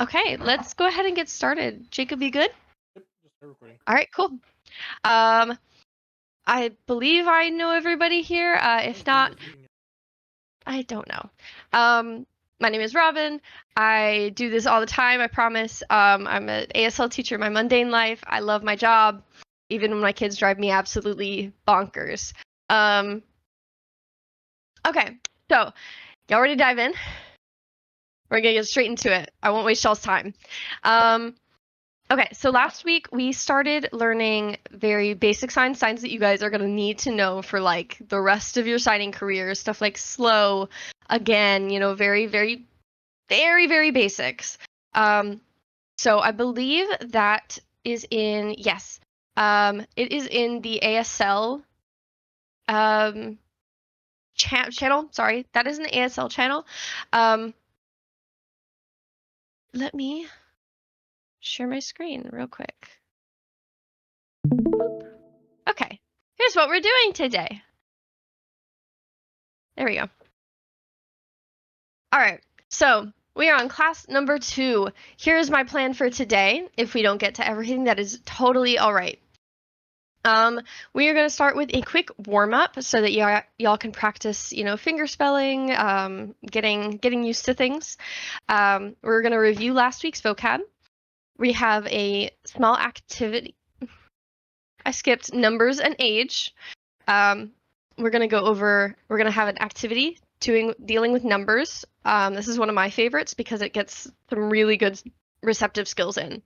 Okay, let's go ahead and get started. Jacob, you good? Yep, just start recording. All right, cool. I believe I know everybody here. If not, I don't know. My name is Robin. I do this all the time, I promise. I'm an ASL teacher in my mundane life. I love my job, even when my kids drive me absolutely bonkers. Okay, so y'all ready to dive in? We're gonna get straight into it. I won't waste y'all's time. Okay, so last week we started learning very basic signs that you guys are going to need to know for like the rest of your signing career, stuff like slow, again, very, very, very, very basics. So I believe that is in, yes, it is in the ASL channel. Sorry, that is an ASL channel. Let me share my screen real quick. Okay, here's what we're doing today. There we go. All right, so we are on class number 2. Here's my plan for today. If we don't get to everything, that is totally all right. We are going to start with a quick warm-up so that y'all can practice, finger spelling, getting used to things. We're going to review last week's vocab. We have a small activity. I skipped numbers and age. We're going to have an activity dealing with numbers. This is one of my favorites because it gets some really good receptive skills in.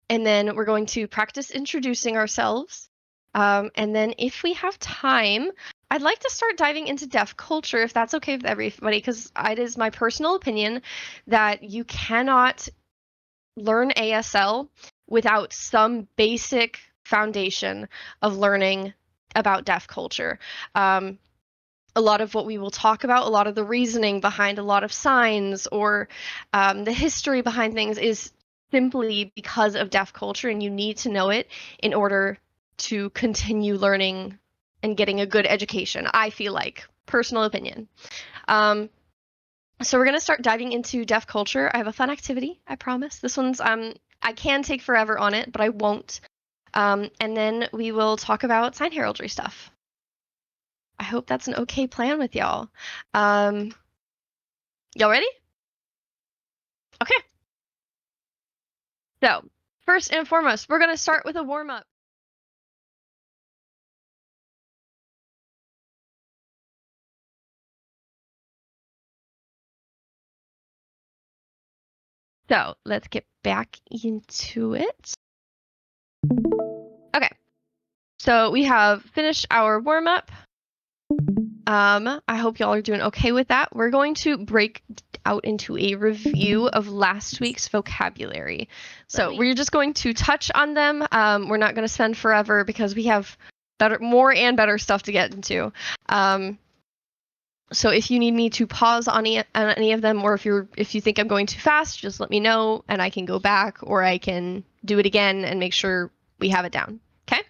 And then we're going to practice introducing ourselves. And then if we have time, I'd like to start diving into deaf culture, if that's okay with everybody, because it is my personal opinion that you cannot learn ASL without some basic foundation of learning about deaf culture. A lot of what we will talk about, a lot of the reasoning behind a lot of signs or the history behind things is simply because of deaf culture, and you need to know it in order to continue learning and getting a good education, I feel like. Personal opinion. So we're going to start diving into deaf culture. I have a fun activity, I promise. This one's, I can take forever on it, but I won't. And then we will talk about sign heraldry stuff. I hope that's an okay plan with y'all. Y'all ready? Okay. So, first and foremost, we're going to start with a warm-up. So, let's get back into it. Okay. So, we have finished our warm-up. I hope y'all are doing okay with that. We're going to break out into a review of last week's vocabulary. So we're just going to touch on them. We're not going to spend forever because we have more and better stuff to get into. So if you need me to pause on any of them, or if you think I'm going too fast, just let me know and I can go back, or I can do it again and make sure we have it down. Okay?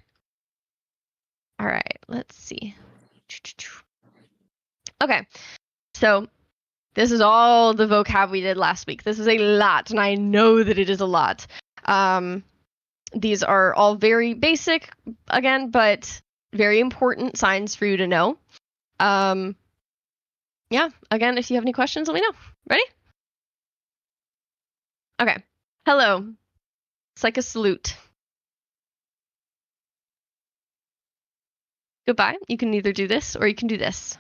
All right, let's see. Okay, so this is all the vocab we did last week. This is a lot, and I know that it is a lot. These are all very basic, again, but very important signs for you to know. Yeah, again, if you have any questions, let me know. Ready? Okay. Hello. It's like a salute. Goodbye. You can either do this or you can do this.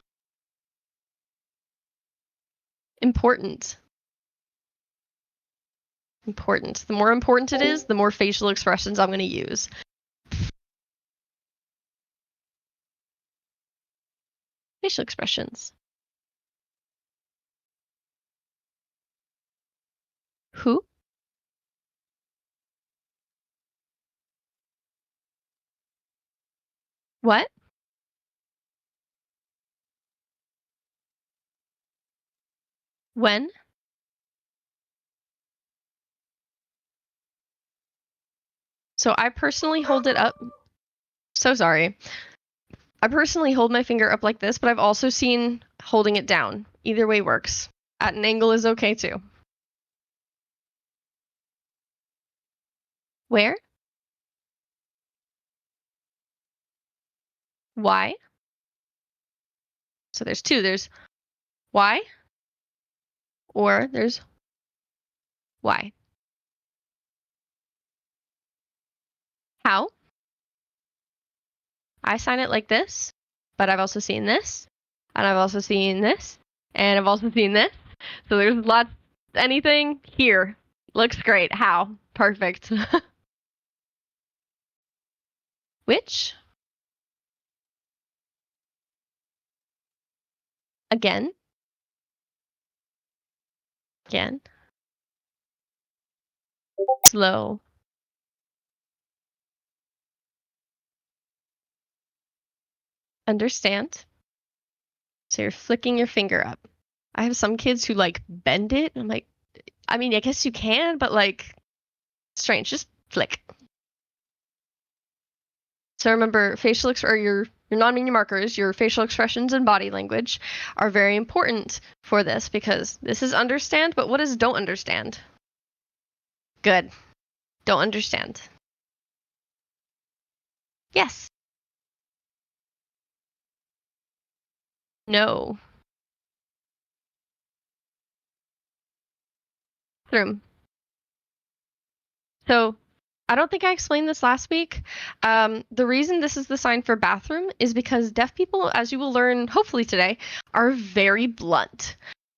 Important. Important. The more important it is, the more facial expressions I'm going to use. Facial expressions. Who? What? When? So I personally hold it up. So sorry. I personally hold my finger up like this, but I've also seen holding it down. Either way works. At an angle is okay too. Where? Why? So there's two. There's why, or there's why. How? I sign it like this, but I've also seen this, and I've also seen this, and I've also seen this. So there's lots, anything here. Looks great. How? Perfect. Which? Again. Again. Slow. Understand. So you're flicking your finger up. I have some kids who like bend it. I'm like, I mean, I guess you can, but like, strange. Just flick. So remember, your non-meaning markers, your facial expressions and body language are very important for this because this is understand, but what is don't understand? Good. Don't understand. Yes. No. Through. So I don't think I explained this last week. The reason this is the sign for bathroom is because deaf people, as you will learn hopefully today, are very blunt.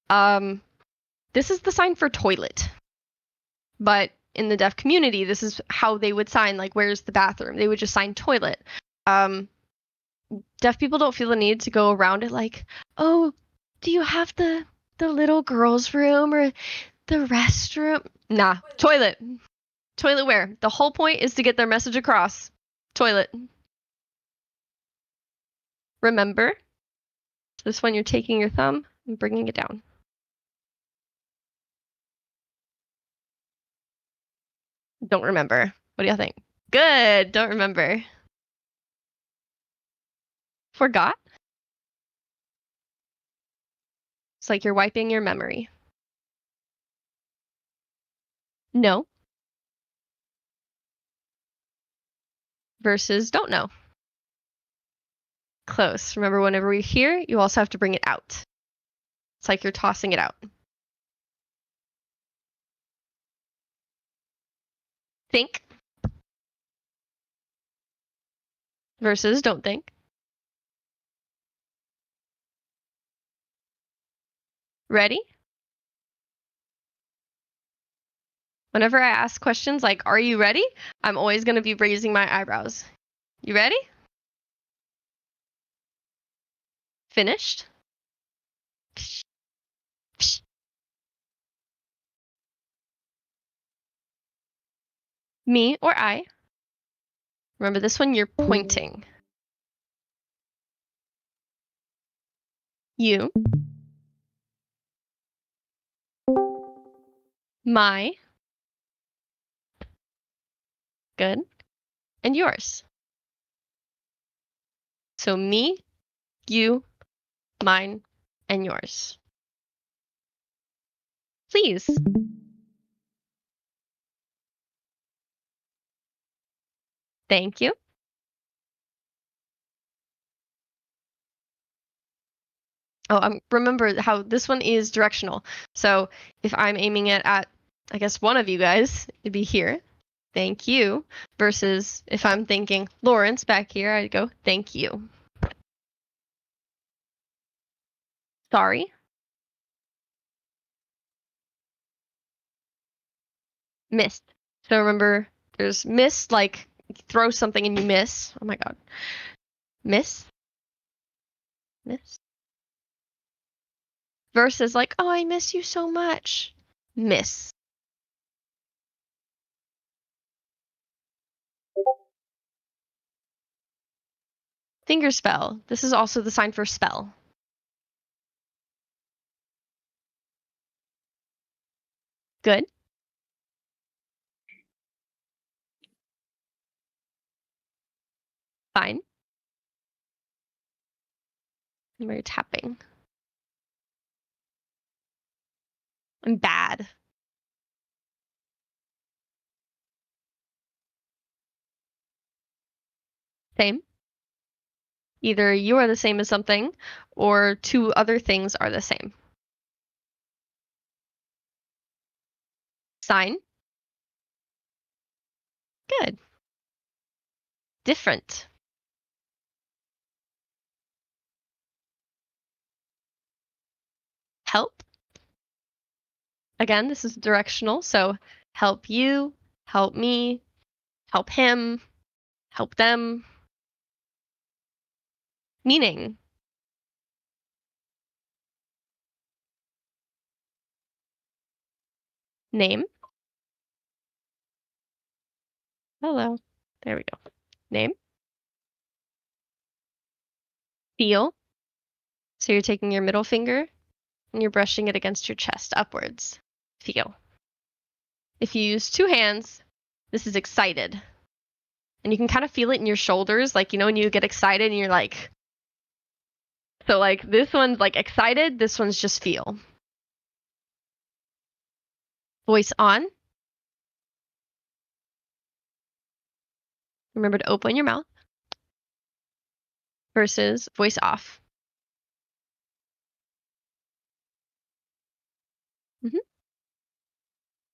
This is the sign for toilet. But in the deaf community, this is how they would sign, like, where's the bathroom? They would just sign toilet. Deaf people don't feel the need to go around it like, oh, do you have the little girl's room or the restroom? Nah, toilet. Toilet where? The whole point is to get their message across. Toilet. Remember, this one you're taking your thumb and bringing it down. Don't remember. What do y'all think? Good. Don't remember. Forgot? It's like you're wiping your memory. No versus don't know. Close. Remember, whenever we hear, you also have to bring it out. It's like you're tossing it out. Think versus don't think. Ready? Whenever I ask questions like, are you ready? I'm always going to be raising my eyebrows. You ready? Finished? Me or I. Remember this one, you're pointing. You. My. Good. And yours. So me, you, mine, and yours. Please. Thank you. Oh, remember how this one is directional. So if I'm aiming it at, I guess, one of you guys, it'd be here. Thank you. Versus if I'm thinking Lawrence back here, I'd go, thank you. Sorry. Missed. So remember, there's miss, like throw something and you miss. Oh my God. Miss. Miss. Versus like, oh, I miss you so much. Miss. Finger spell. This is also the sign for spell. Good. Fine. And we're tapping. I'm bad. Same. Either you are the same as something, or two other things are the same. Sign. Good. Different. Help. Again, this is directional, so help you, help me, help him, help them. Meaning. Name. Hello. There we go. Name. Feel. So you're taking your middle finger and you're brushing it against your chest upwards. Feel. If you use two hands, this is excited. And you can kind of feel it in your shoulders, like, when you get excited and you're like, so like this one's like excited, this one's just feel. Voice on. Remember to open your mouth. Versus voice off.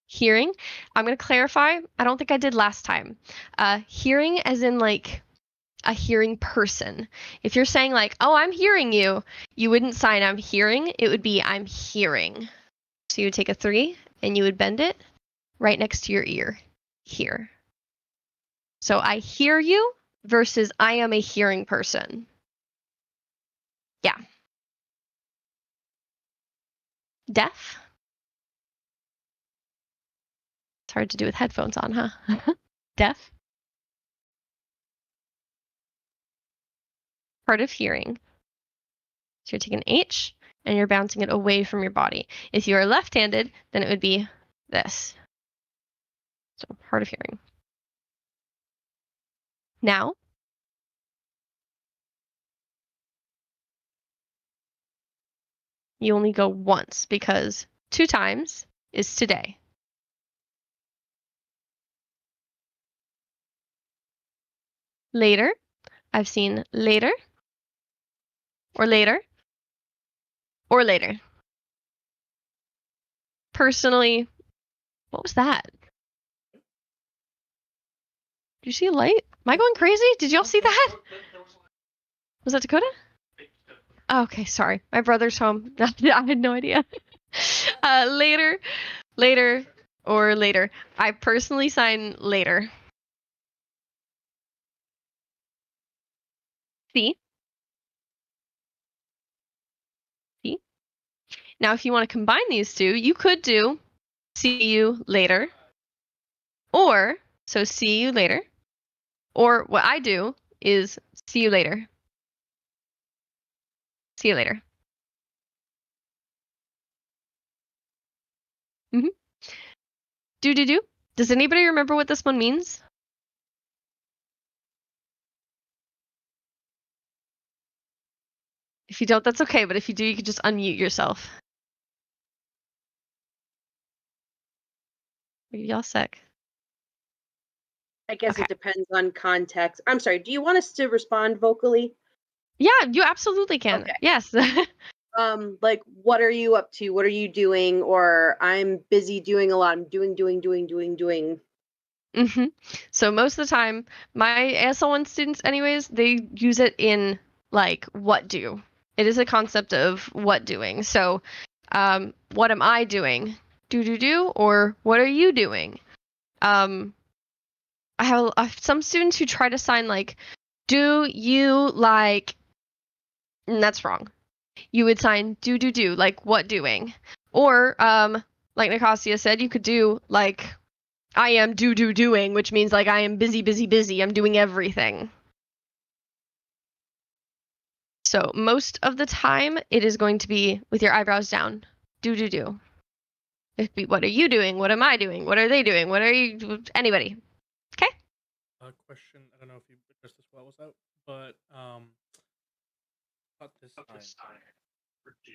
Hearing. I'm going to clarify. I don't think I did last time. Hearing as in like a hearing person. If you're saying like, oh, I'm hearing you, you wouldn't sign I'm hearing. It would be I'm hearing. So you would take a 3 and you would bend it right next to your ear. Here. So I hear you versus I am a hearing person. Yeah. Deaf. It's hard to do with headphones on, huh? Deaf. Hard of hearing. So you're taking H and you're bouncing it away from your body. If you are left-handed, then it would be this. So hard of hearing. Now, you only go once because 2 times is today. Later, I've seen later, or later, or later. Personally, what was that? Did you see a light? Am I going crazy? Did y'all see that? Was that Dakota? Oh, okay, sorry. My brother's home. I had no idea. Later, later, or later. I personally sign later. See? See? Now, if you want to combine these two, you could do see you later, or, so see you later, or what I do is see you later. See you later. Do. Does anybody remember what this one means? If you don't, that's okay, but if you do, you can just unmute yourself. Are y'all sick? I guess it depends on context. I'm sorry, do you want us to respond vocally? Yeah, you absolutely can. Okay. Yes. Like, what are you up to? What are you doing? Or I'm busy doing a lot. I'm doing. So most of the time, my ASL1 students anyways, they use it in like what do. It is a concept of what doing. So what am I doing? Do, or what are you doing? I have some students who try to sign like, do you like, and that's wrong. You would sign do, like what doing. Or like Nicosia said, you could do like I am doing, which means like I am busy. I'm doing everything. So most of the time, it is going to be with your eyebrows down. Do. It'd be, what are you doing? What am I doing? What are they doing? What are you? Anybody? Okay. Question. I don't know if you addressed this while I was out, but cut this sign for do.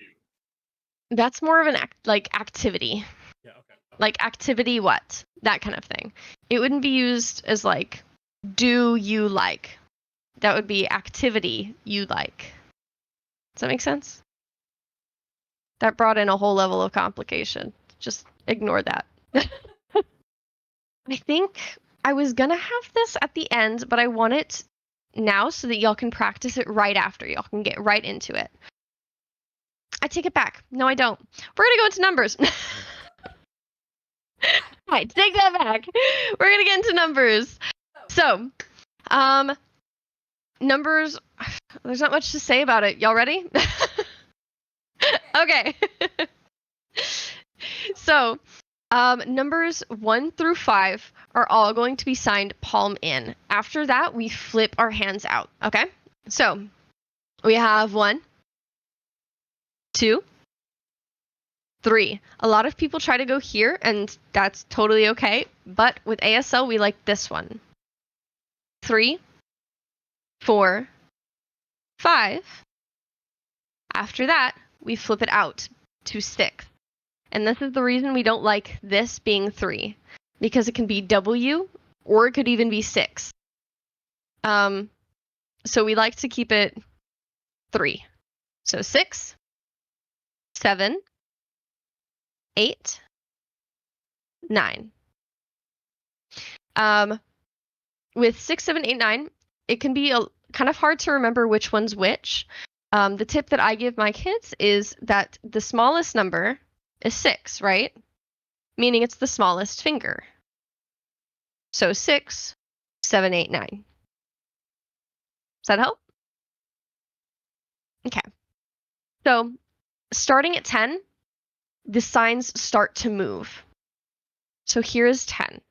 That's more of an activity. Yeah. Okay. Like activity what? That kind of thing. It wouldn't be used as like, do you like? that would be activity you like. Does that make sense? That brought in a whole level of complication. Just ignore that. I think I was gonna have this at the end, but I want it now so that y'all can practice it right after. Y'all can get right into it. I take it back. No, I don't. We're gonna go into numbers. I take that back. We're gonna get into numbers. So, numbers, there's not much to say about it. Y'all ready? Okay. So, numbers 1 through 5 are all going to be signed palm in. After that, we flip our hands out, okay? So, we have 1, 2, 3. A lot of people try to go here, and that's totally okay. But with ASL, we like this one. 3, 4, 5. After that, we flip it out to 6. And this is the reason we don't like this being 3, because it can be W or it could even be 6. So we like to keep it 3. So 6, 7, 8, 9. With 6, 7, 8, 9, it can be kind of hard to remember which one's which. The tip that I give my kids is that the smallest number is 6, right? Meaning it's the smallest finger. So 6, 7, 8, 9. Does that help? Okay. So starting at 10, the signs start to move. So here is 10.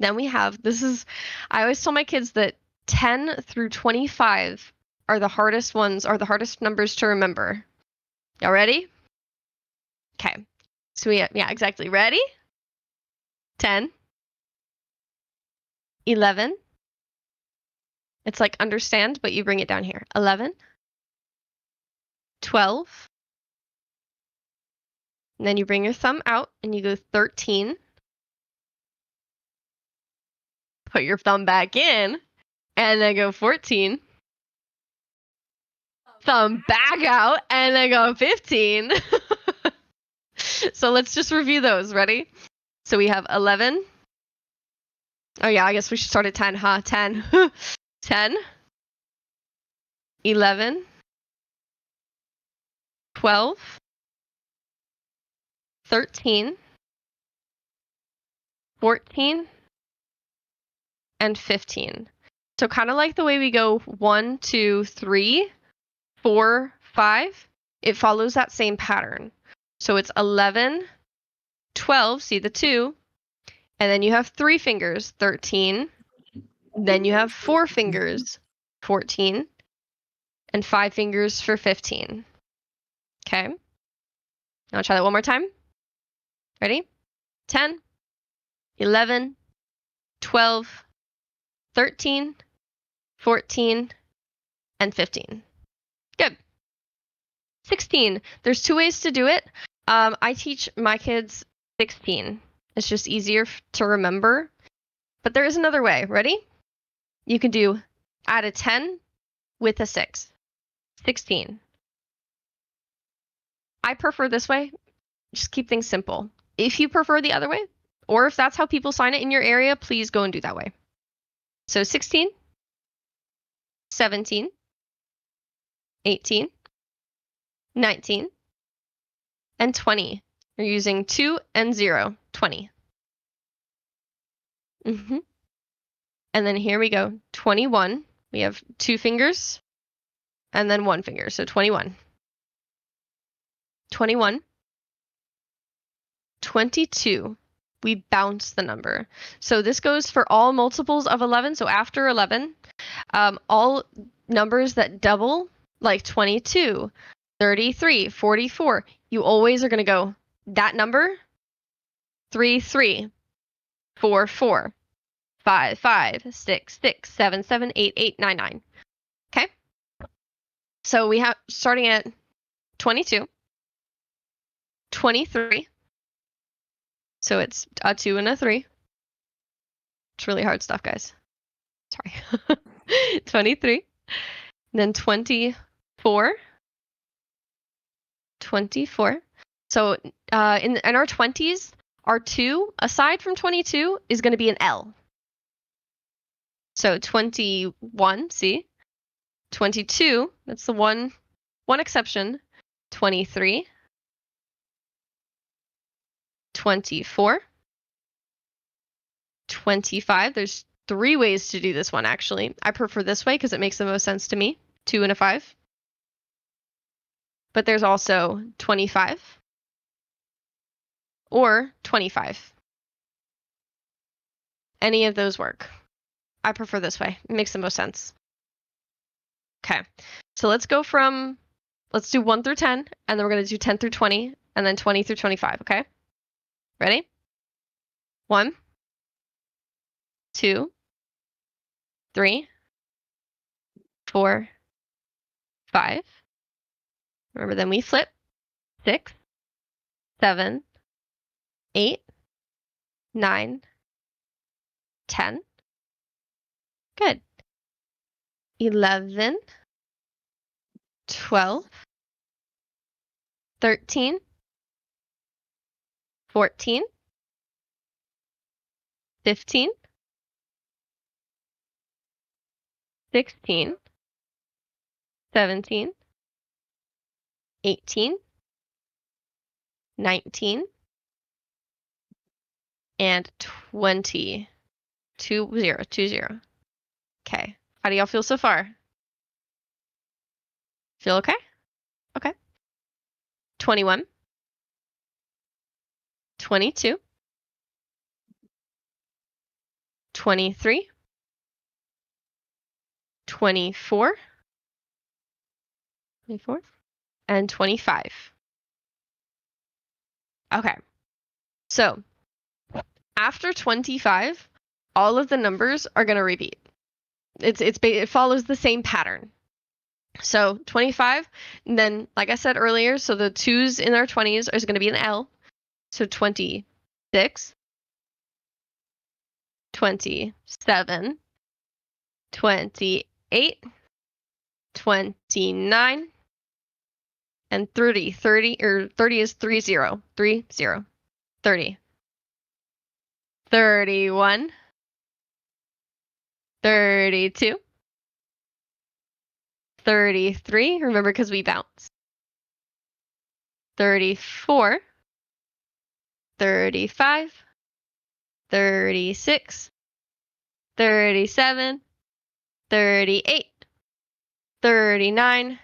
Then we have, I always tell my kids that 10 through 25 are the hardest ones, are the hardest numbers to remember. Y'all ready? Okay. So yeah, exactly. Ready? 10, 11. It's like understand, but you bring it down here. 11, 12. And then you bring your thumb out and you go 13. Put your thumb back in and then go 14. Thumb back out and then go 15. So let's just review those. Ready? So we have 11. Oh yeah, I guess we should start at 10, huh? 10. 10. 11. 12. 13. 14. And 15. So kind of like the way we go 1, 2, 3, 4, 5, it follows that same pattern. So it's 11, 12, see the 2, and then you have 3 fingers, 13, then you have 4 fingers, 14, and 5 fingers for 15. Okay? I'll try that one more time. Ready? 10, 11, 12, 13, 14, and 15. Good. 16. There's 2 ways to do it. I teach my kids 16. It's just easier to remember. But there is another way. Ready? You can do add a 10 with a 6. 16. I prefer this way. Just keep things simple. If you prefer the other way, or if that's how people sign it in your area, please go and do that way. So 16, 17, 18, 19, and 20. You're using 2 and 0, 20. And then here we go, 21. We have 2 fingers and then 1 finger, so 21. 21. 22. We bounce the number. So this goes for all multiples of 11. So after 11, all numbers that double, like 22, 33, 44, you always are going to go that number, 3, 3, 4, 4, 5, 5, 6, 6, 7, 7, 8, 8, 9, 9. Okay? So we have starting at 22, 23. So it's a 2 and a 3. It's really hard stuff, guys. Sorry. 23. Then 24. 24. So in our 20s, our 2, aside from 22, is going to be an L. So 21, see? 22, that's the one exception. 23. 24. 25. There's 3 ways to do this one, actually. I prefer this way because it makes the most sense to me. 2 and a 5. But there's also 25 or 25. Any of those work. I prefer this way. It makes the most sense. Okay, so let's do 1 through 10, and then we're going to do 10 through 20, and then 20 through 25, okay? Ready? 1, 2, 3, 4, 5. Remember, then we flip. 6, 7, 8, 9, 10. Good. 11, 12, 13, 14, 15, 16, 17, 18, 19, and 20. 20. Okay. How do y'all feel so far? Feel okay? Okay. 21, 22, 23, 24, and 25. Okay. So after 25, all of the numbers are going to repeat. It follows the same pattern. So 25, and then like I said earlier, so the 2's in our 20s is going to be an L. So 26, 27, 28, 29, and 30. 30 is 30. 30. 31, 32, 33, remember because we bounce. 34, 35, 36, 37, 38, 39,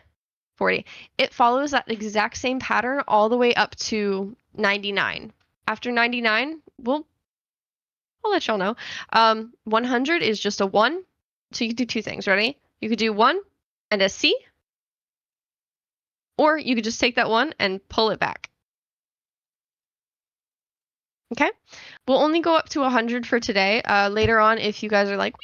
40. It follows that exact same pattern all the way up to 99. After 99, I'll let y'all know. 100 is just a 1. So you could do 2 things. Ready? You could do 1 and a C, or you could just take that 1 and pull it back. Okay? We'll only go up to 100 for today. Later on, if you guys are like,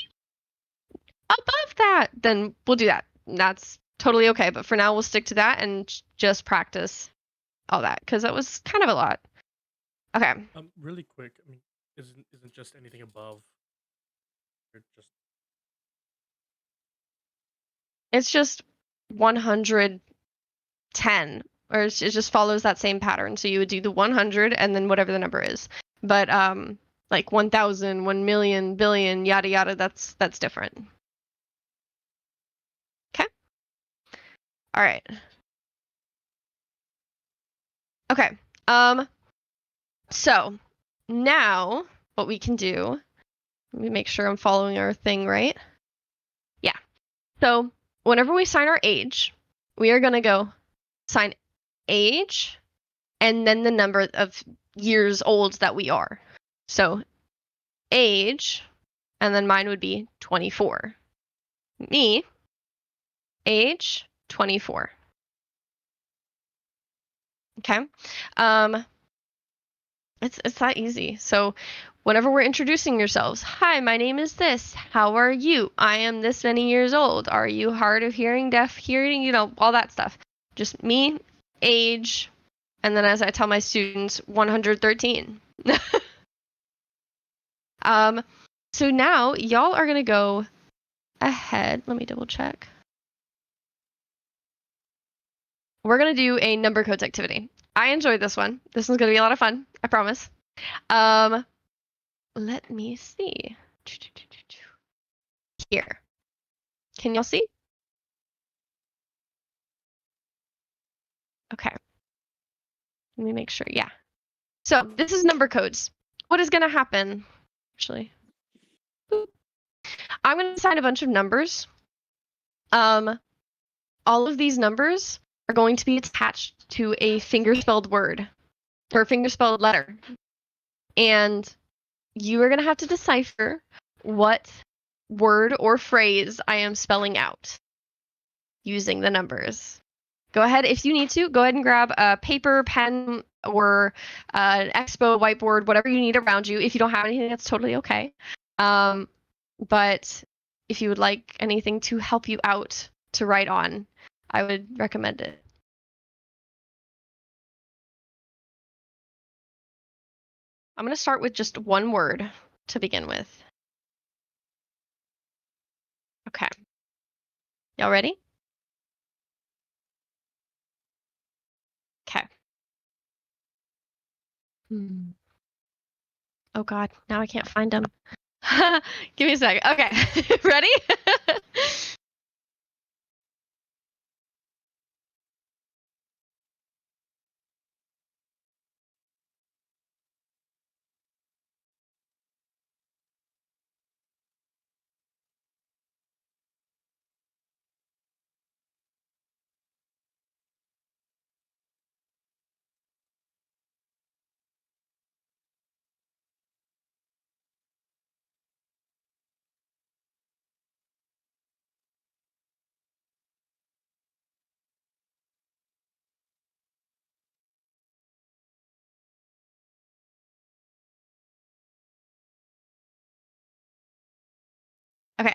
above that, then we'll do that. That's totally okay. But for now, we'll stick to that and just practice all that, because that was kind of a lot. Okay. Really quick. I mean, isn't just anything above? It's just 110, or it just follows that same pattern. So you would do the 100 and then whatever the number is. But like 1,000, 1 million, billion, yada yada, that's different. Okay. All right. Okay. So now what we can do, let me make sure I'm following our thing right. Yeah. So whenever we sign our age, we are going to go sign age and then the number of years old that we are. So age, and then mine would be 24. Me, age 24. Okay. It's that easy. So whenever we're introducing yourselves, hi, my name is this. How are you? I am this many years old. Are you hard of hearing, deaf hearing? You know, all that stuff. Just me, age, and then as I tell my students, 113. So now y'all are gonna go ahead, let me double check. We're going to do a number codes activity. I enjoyed this one. This one's going to be a lot of fun. I promise. Let me see. Here. Can y'all see? Okay. Let me make sure. Yeah. So this is number codes. What is going to happen? Actually, I'm going to assign a bunch of numbers. All of these numbers are going to be attached to a fingerspelled word or fingerspelled letter. And you are going to have to decipher what word or phrase I am spelling out using the numbers. Go ahead, if you need to, go ahead and grab a paper, pen, or an expo whiteboard, whatever you need around you. If you don't have anything, that's totally okay. But if you would like anything to help you out to write on, I would recommend it. I'm going to start with just one word to begin with. Okay. Y'all ready? Okay. Oh God, now I can't find them. Give me a second. Okay, ready? Okay.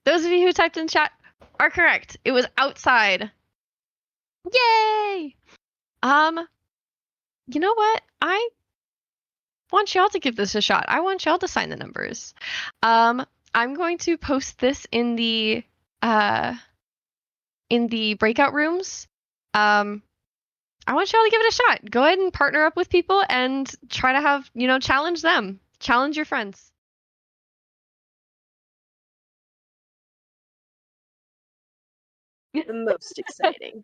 Those of you who typed in chat are correct. It was outside. Yay! You know what? I want y'all to give this a shot. I want y'all to sign the numbers. I'm going to post this in the breakout rooms. I want y'all to give it a shot. Go ahead and partner up with people and try to have, challenge them. Challenge your friends. The most exciting.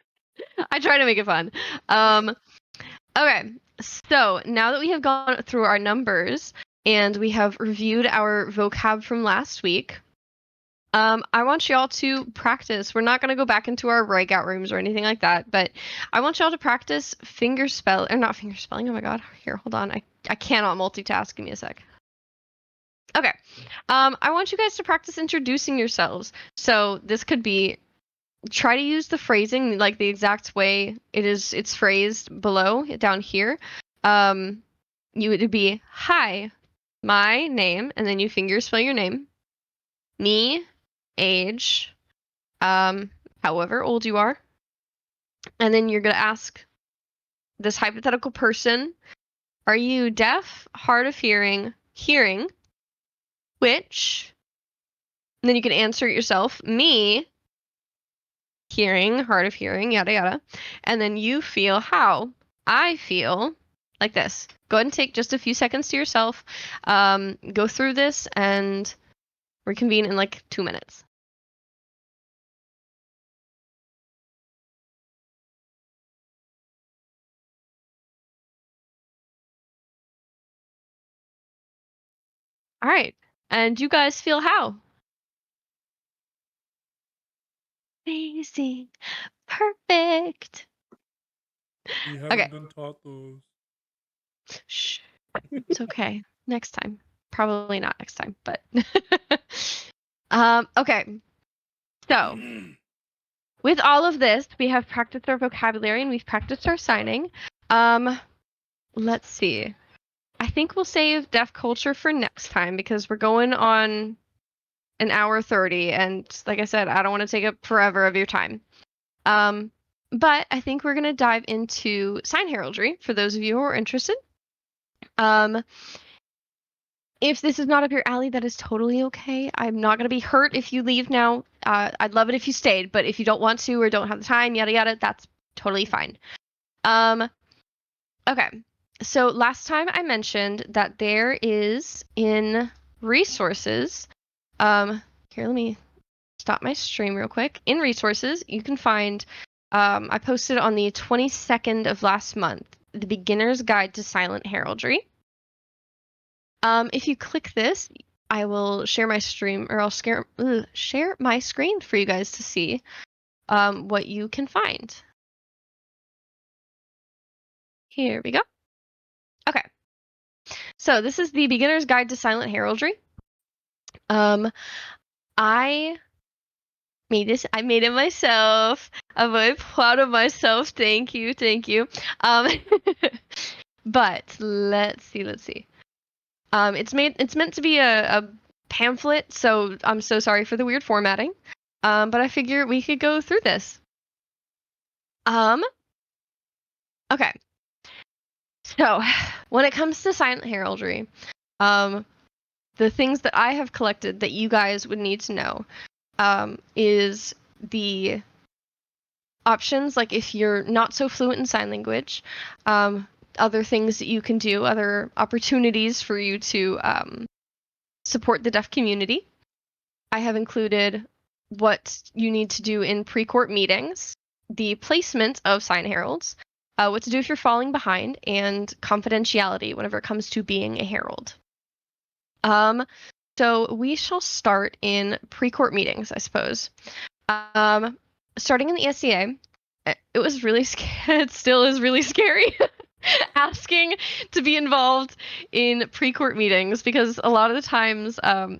I try to make it fun. Okay, so now that we have gone through our numbers and we have reviewed our vocab from last week, I want y'all to practice. We're not going to go back into our breakout rooms or anything like that, but I want y'all to practice not fingerspelling. Oh my God. Here, hold on. I cannot multitask. Give me a sec. Okay. I want you guys to practice introducing yourselves. So this could be, try to use the phrasing like the exact way it's phrased below down here. You would be, hi, my name, and then you fingerspell your name. Me, age, however old you are. And then you're going to ask this hypothetical person, are you deaf, hard of hearing, which? And then you can answer it yourself, me, hearing, hard of hearing, yada yada. And then you feel how? I feel like this. Go ahead and take just a few seconds to yourself. Go through this and reconvene in like 2 minutes. All right. And you guys feel how? Amazing. Perfect. We haven't Okay. been taught those. Shh. It's okay. Next time. Probably not next time, but okay. So with all of this, we have practiced our vocabulary and we've practiced our signing. Let's see. I think we'll save deaf culture for next time because we're going on an hour 30, and like I said, I don't want to take up forever of your time. But I think we're gonna dive into sign heraldry for those of you who are interested. If this is not up your alley, that is totally okay. I'm not going to be hurt if you leave now. I'd love it if you stayed, but if you don't want to or don't have the time, yada yada, that's totally fine. Okay. So last time I mentioned that there is in resources, here, let me stop my stream real quick. In resources, you can find, I posted on the 22nd of last month, the Beginner's Guide to Silent Heraldry. If you click this, I will share my stream, or I'll share my screen for you guys to see what you can find. Here we go. Okay. So this is the Beginner's Guide to Silent Heraldry. I made this. I made it myself. I'm very proud of myself. Thank you. Thank you. But let's see. It's meant to be a pamphlet, so I'm so sorry for the weird formatting. But I figure we could go through this. Okay. So, when it comes to Silent Heraldry, the things that I have collected that you guys would need to know is the options, like if you're not so fluent in sign language, other things that you can do, other opportunities for you to support the deaf community. I have included what you need to do in pre-court meetings, the placement of sign heralds, what to do if you're falling behind, and confidentiality whenever it comes to being a herald. So we shall start in pre-court meetings, I suppose. Starting in the SCA, it was really scary. It still is really scary asking to be involved in pre-court meetings, because a lot of the times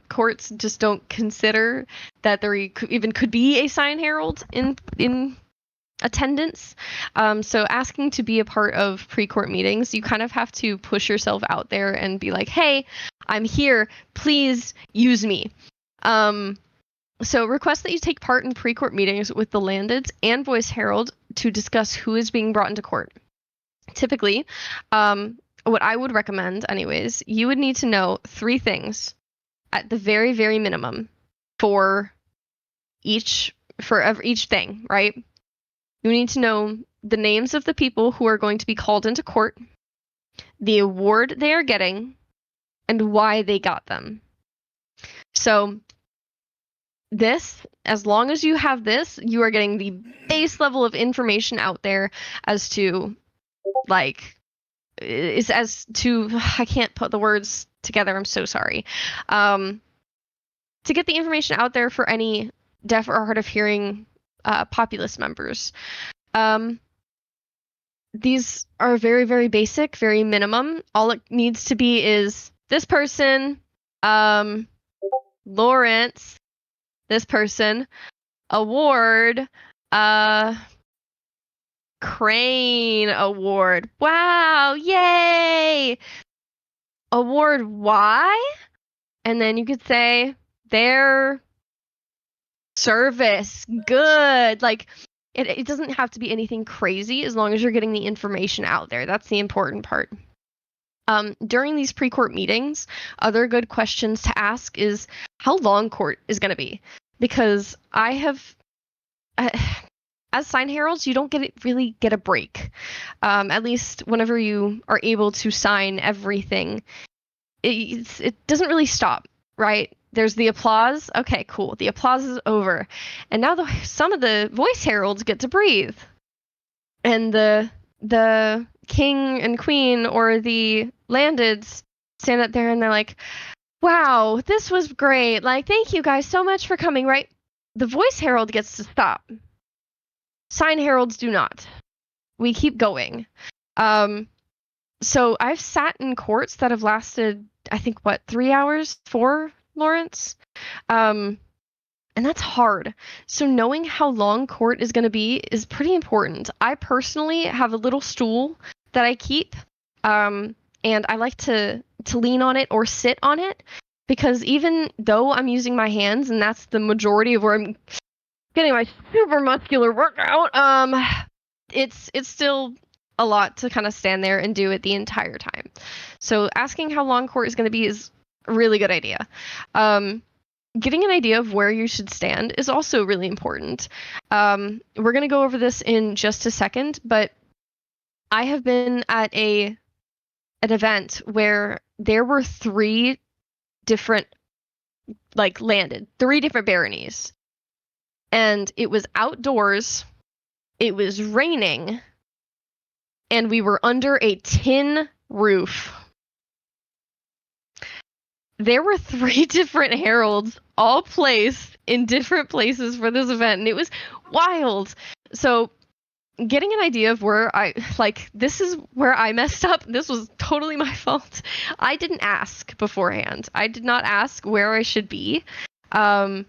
courts just don't consider that there even could be a sign herald in attendance. So asking to be a part of pre-court meetings, you kind of have to push yourself out there and be like, hey, I'm here, please use me. So request that you take part in pre-court meetings with the Landeds and Voice Herald to discuss who is being brought into court. Typically, what I would recommend anyways, you would need to know 3 things at the very, very minimum for each thing, right? You need to know the names of the people who are going to be called into court, the award they are getting, and why they got them. So this, as long as you have this, you are getting the base level of information out there as to, like, I can't put the words together, I'm so sorry. To get the information out there for any deaf or hard of hearing populace members. These are very, very basic, very minimum. All it needs to be is this person, Lawrence, this person, award, Crane award. Wow, yay! Award why? And then you could say their service. Good. Like, it doesn't have to be anything crazy as long as you're getting the information out there. That's the important part. During these pre-court meetings, other good questions to ask is how long court is going to be. Because I have, as sign heralds, you don't really get a break. At least whenever you are able to sign everything, it doesn't really stop, right? There's the applause. Okay, cool. The applause is over. And now some of the voice heralds get to breathe. And the king and queen or the landeds stand up there and they're like, wow, this was great. Like, thank you guys so much for coming, right? The voice herald gets to stop. Sign heralds do not. We keep going. So I've sat in courts that have lasted, I think, 3 hours? 4, Lawrence? And that's hard. So knowing how long court is going to be is pretty important. I personally have a little stool that I keep, and I like to lean on it or sit on it, because even though I'm using my hands, and that's the majority of where I'm getting my super muscular workout, it's still a lot to kind of stand there and do it the entire time. So asking how long court is going to be is Really good idea. Getting an idea of where you should stand is also really important. We're going to go over this in just a second, but I have been at an event where there were three different baronies, and it was outdoors, it was raining, and we were under a tin roof. There were three different heralds all placed in different places for this event, and it was wild. So getting an idea of where this is where I messed up. This was totally my fault. I didn't ask beforehand. I did not ask where I should be. And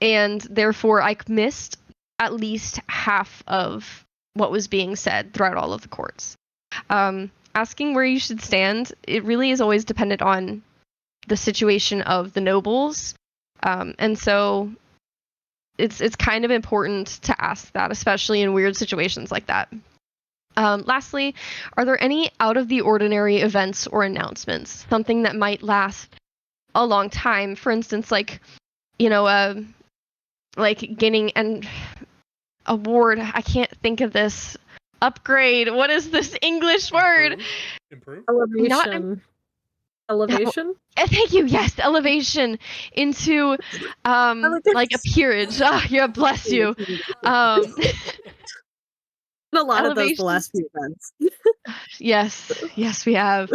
therefore I missed at least half of what was being said throughout all of the courts. Asking where you should stand, it really is always dependent on the situation of the nobles. And so it's kind of important to ask that, especially in weird situations like that. Lastly, are there any out of the ordinary events or announcements? Something that might last a long time. For instance, gaining an award. I can't think of this. Upgrade. What is this English word? Improve? Elevation. Elevation? Thank you. Yes, elevation into like a peerage. Yeah, bless you. A lot of those the elevation. last few events. Yes, we have.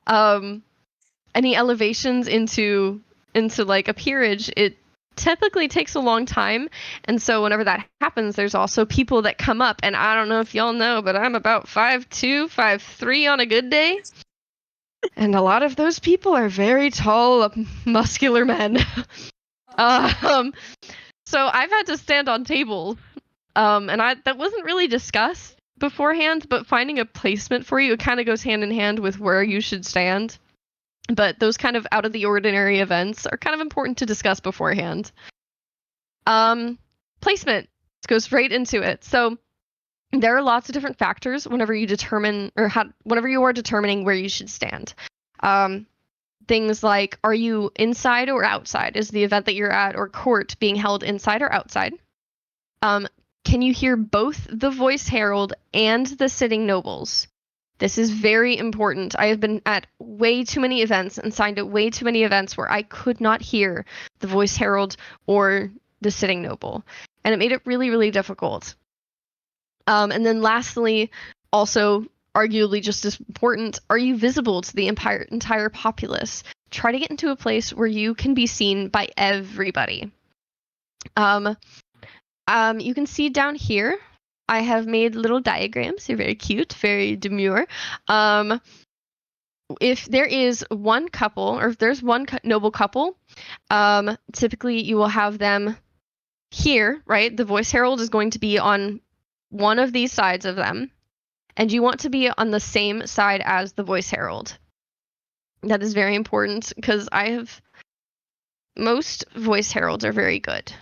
Any elevations into like a peerage, it typically takes a long time, and so whenever that happens, there's also people that come up, and I don't know if y'all know, but I'm about 5'2", 5'3" on a good day. And a lot of those people are very tall, muscular men. So I've had to stand on tables, and that wasn't really discussed beforehand, but finding a placement for you, it kind of goes hand in hand with where you should stand. But those kind of out of the ordinary events are kind of important to discuss beforehand. Placement goes right into it. So there are lots of different factors whenever you determine whenever you are determining where you should stand. Things like, are you inside or outside? Is the event that you're at or court being held inside or outside? Can you hear both the voice herald and the sitting nobles? This is very important. I have been at way too many events and signed at way too many events where I could not hear the voice herald or the sitting noble, and it made it really, really difficult. And then lastly, also arguably just as important, are you visible to the entire populace? Try to get into a place where you can be seen by everybody. You can see down here, I have made little diagrams. They're very cute, very demure. If there is one couple, or if there's one noble couple, typically you will have them here, right? The voice herald is going to be on one of these sides of them, and you want to be on the same side as the voice herald. That is very important because most voice heralds are very good.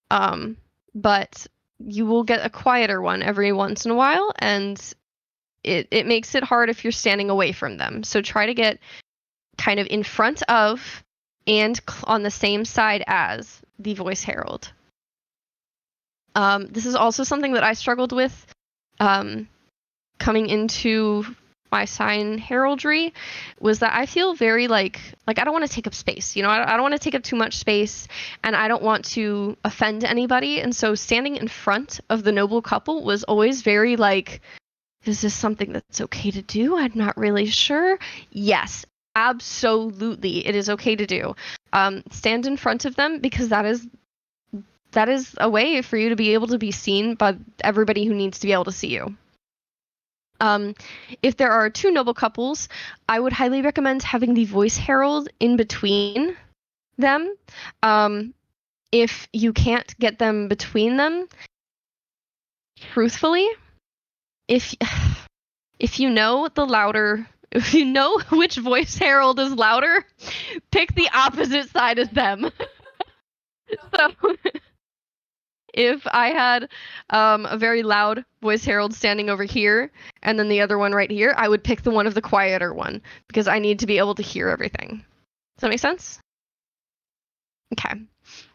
But you will get a quieter one every once in a while, and it makes it hard if you're standing away from them. So try to get kind of in front of and on the same side as the voice herald. This is also something that I struggled with coming into my sign heraldry, was that I feel very like I don't want to take up space. I don't want to take up too much space, and I don't want to offend anybody. And so standing in front of the noble couple was always very like, is this something that's okay to do? I'm not really sure. Yes, absolutely, it is okay to do. Stand in front of them, because that is a way for you to be able to be seen by everybody who needs to be able to see you. If there are two noble couples, I would highly recommend having the voice herald in between them. If you can't get them between them, truthfully, if you know if you know which voice herald is louder, pick the opposite side as them. So if I had a very loud voice herald standing over here and then the other one right here, I would pick the one of the quieter one, because I need to be able to hear everything. Does that make sense? Okay.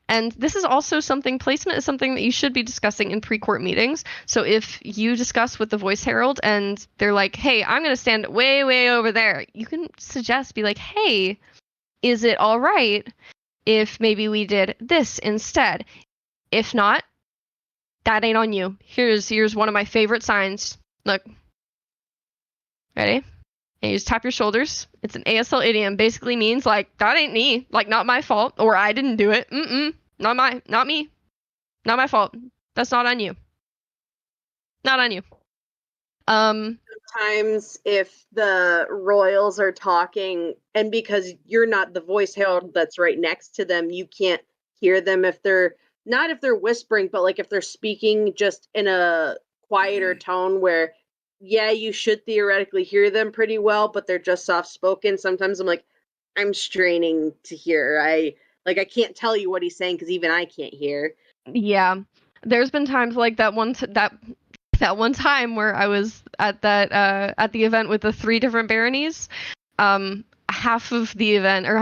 And this is also something, placement is something that you should be discussing in pre-court meetings. So if you discuss with the voice herald and they're like, hey, I'm going to stand way, way over there, you can suggest, be like, hey, is it all right if maybe we did this instead? If not, that ain't on you. Here's one of my favorite signs. Look. Ready? And you just tap your shoulders. It's an ASL idiom. Basically means like, that ain't me. Like, not my fault. Or I didn't do it. Not me. Not my fault. That's not on you. Not on you. Sometimes if the royals are talking, and because you're not the voice herald that's right next to them, you can't hear them if they're whispering, but like if they're speaking just in a quieter tone where, yeah, you should theoretically hear them pretty well, but they're just soft spoken. Sometimes I'm straining to hear. I can't tell you what he's saying because even I can't hear. Yeah. There's been times like that one time where I was at at the event with the 3 different baronies. Half of the event, or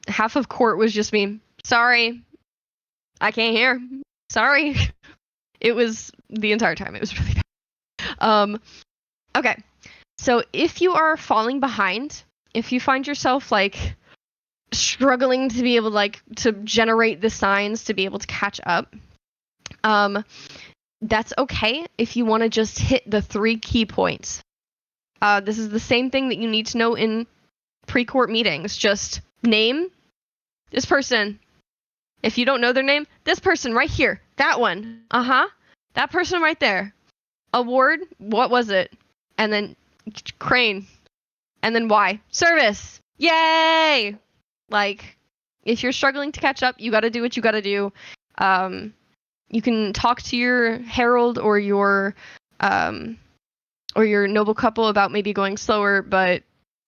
half of court was just me. Sorry, I can't hear. Sorry. It was the entire time. It was really bad. Okay. So if you are falling behind, if you find yourself like struggling to be able to generate the signs to be able to catch up, that's okay if you want to just hit the 3 key points. This is the same thing that you need to know in pre-court meetings. Just name this person. If you don't know their name, this person right here. That one. That person right there. Award, what was it? And then crane. And then why? Service. Yay! Like, if you're struggling to catch up, you gotta do what you gotta do. You can talk to your herald or your noble couple about maybe going slower, but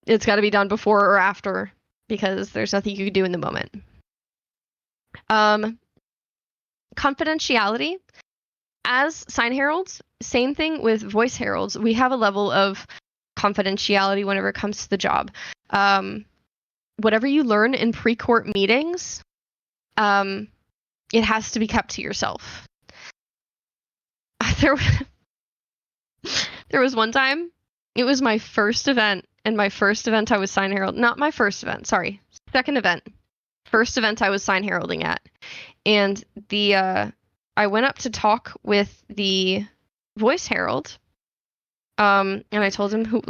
it's got to be done before or after because there's nothing you can do in the moment. Confidentiality. As sign heralds, same thing with voice heralds. We have a level of confidentiality whenever it comes to the job. Whatever you learn in pre-court meetings, it has to be kept to yourself. There was one time, it was my first event, and my first event I was sign herald. Not my first event, sorry. Second event. First event I was sign heralding at. And I went up to talk with the voice herald. And I told him who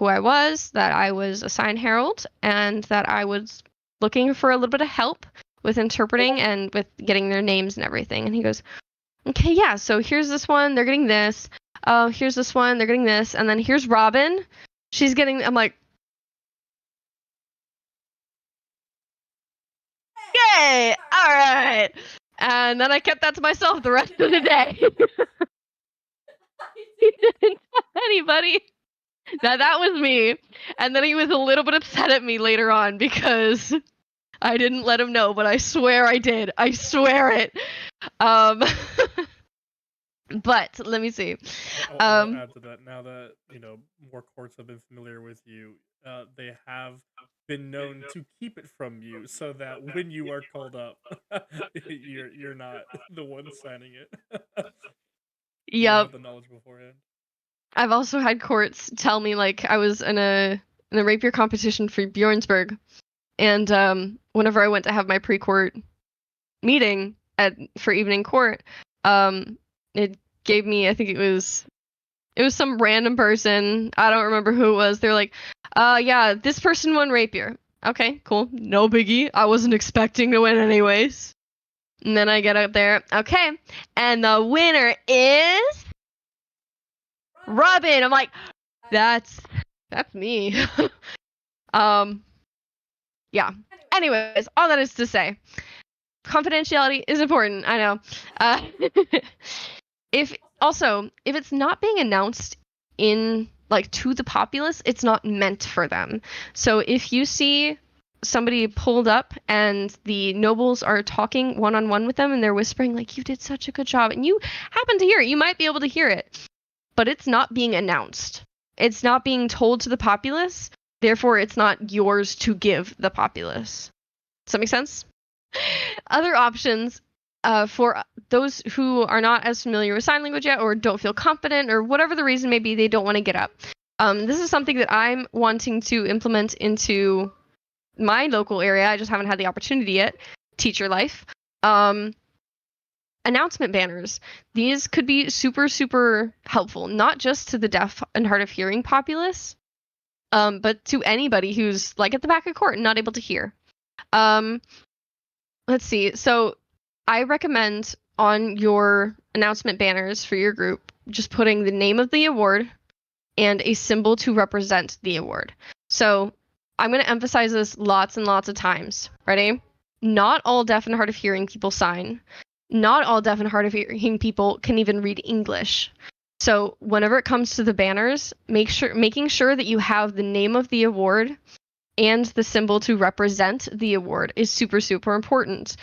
I was, that I was a sign herald, and that I was looking for a little bit of help with interpreting and with getting their names and everything. And he goes, okay, yeah, so here's this one, they're getting this. Here's this one, they're getting this. And then here's Robin. She's getting, I'm like, yay, all right. And then I kept that to myself the rest of the day. He didn't tell anybody that was me. And then he was a little bit upset at me later on because I didn't let him know, but I swear I did. I swear it. But let me see. I'll add to that. Now that more courts have been familiar with you, they have been known to keep it from you so that when you are called up, you're not the one signing it. You don't Yep. have the knowledge beforehand. I've also had courts tell me, like, I was in a rapier competition for Bjornsburg, and whenever I went to have my pre-court meeting for evening court, it gave me, I think it was some random person, I don't remember who it was. They're like, yeah, this person won rapier. Okay, cool, no biggie. I wasn't expecting to win anyways. And then I get up there, okay, and the winner is Robin. I'm like, that's me. Yeah. Anyways, all that is to say, confidentiality is important. I know. If it's not being announced in to the populace, it's not meant for them. So if you see somebody pulled up and the nobles are talking one-on-one with them and they're whispering like, you did such a good job, and you happen to hear it, you might be able to hear it, but it's not being announced. It's not being told to the populace. Therefore, it's not yours to give the populace. Does that make sense? Other options for those who are not as familiar with sign language yet or don't feel confident or whatever the reason may be, they don't want to get up. This is something that I'm wanting to implement into my local area. I just haven't had the opportunity yet. Teacher life. Announcement banners. These could be super, super helpful, not just to the deaf and hard of hearing populace, but to anybody who's like at the back of court and not able to hear. Let's see. So I recommend on your announcement banners for your group, just putting the name of the award and a symbol to represent the award. So I'm going to emphasize this lots and lots of times. Ready? Not all deaf and hard of hearing people sign. Not all deaf and hard of hearing people can even read English. So whenever it comes to the banners, making sure that you have the name of the award and the symbol to represent the award is super, super important.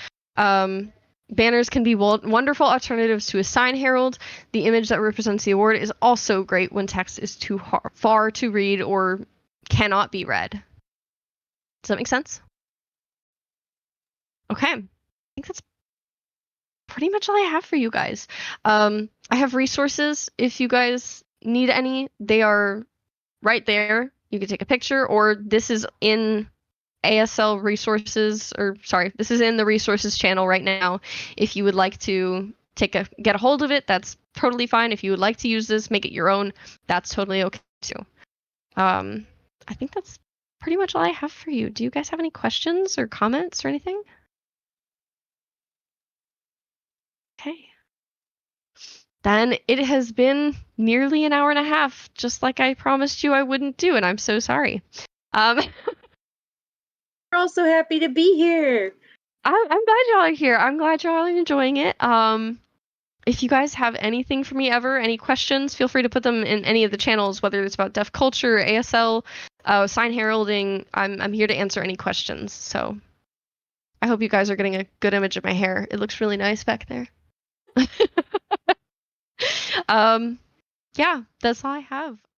Banners can be wonderful alternatives to a sign herald. The image that represents the award is also great when text is too far to read or cannot be read. Does that make sense? Okay. I think that's pretty much all I have for you guys. I have resources if you guys need any. They are right there. You can take a picture, or this is in ASL resources, or sorry, this is in the resources channel right now. If you would like to get a hold of it, that's totally fine. If you would like to use this, make it your own, that's totally okay too. I think that's pretty much all I have for you. Do you guys have any questions or comments or anything? Okay. Then it has been nearly an hour and a half, just like I promised you I wouldn't do, and I'm so sorry. We're also happy to be here. I'm glad y'all are here. I'm glad y'all are enjoying it. If you guys have anything for me ever, any questions, feel free to put them in any of the channels, whether it's about deaf culture, ASL, sign heralding. I'm here to answer any questions. So I hope you guys are getting a good image of my hair. It looks really nice back there. Yeah, that's all I have.